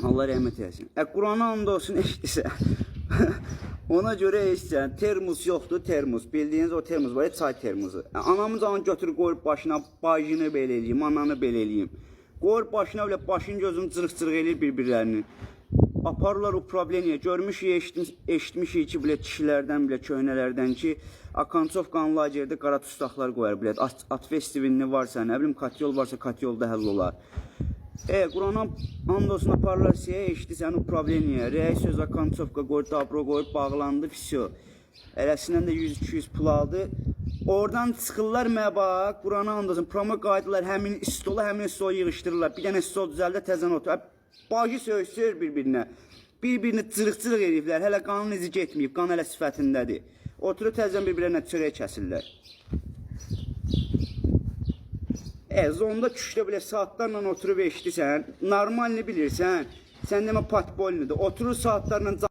Allah rəhmət eləsin. Qurana and olsun eşitsə. Ona görə eşitsən, termos yoxdur, termos. Bildiyiniz o termos var, çay termosu. Anamız onu götürüb qoyub başına, bacını belə eləyim, ananı belə eləyim. Qoyub başına belə başın gözünü cırıq-cırıq eləyir bir-birlərini. Aparırlar o problemiyə. Görmüşük, eşitmişik ki, bilə kişilərdən, bilə köhnələrdən ki, Akancovkanın lagerdə qara tustaqlar qoyar, bilə at festivalini varsa, nə bilim, katyol varsa, katyolda həll olar. Qurana and olsun aparırlar siyə, eşitirsən o problemiyə. Rəis söz Akancovka qoyur, dabro qoyur, bağlandı, fisyo. Eləsindən də 100-200 pul aldı. Oradan çıxırlar məbaq, Qurana and olsun, promo qaydılar, həmin stolu yığışdırırlar. Bir dənə stol düzəldə təzən otur. Bacı söysür bir-birinə. Bir-birini cırıq-cırıq ediblər. Hələ qanın izi getməyib. Qan hələ sifətindədir. Oturub təzən bir-birinə çörək kəsirlər. Zonda küşdə belə saatlarla oturub eşitirsən. Normalini bilirsən. Sən demə patbolnidir. Oturur saatlarla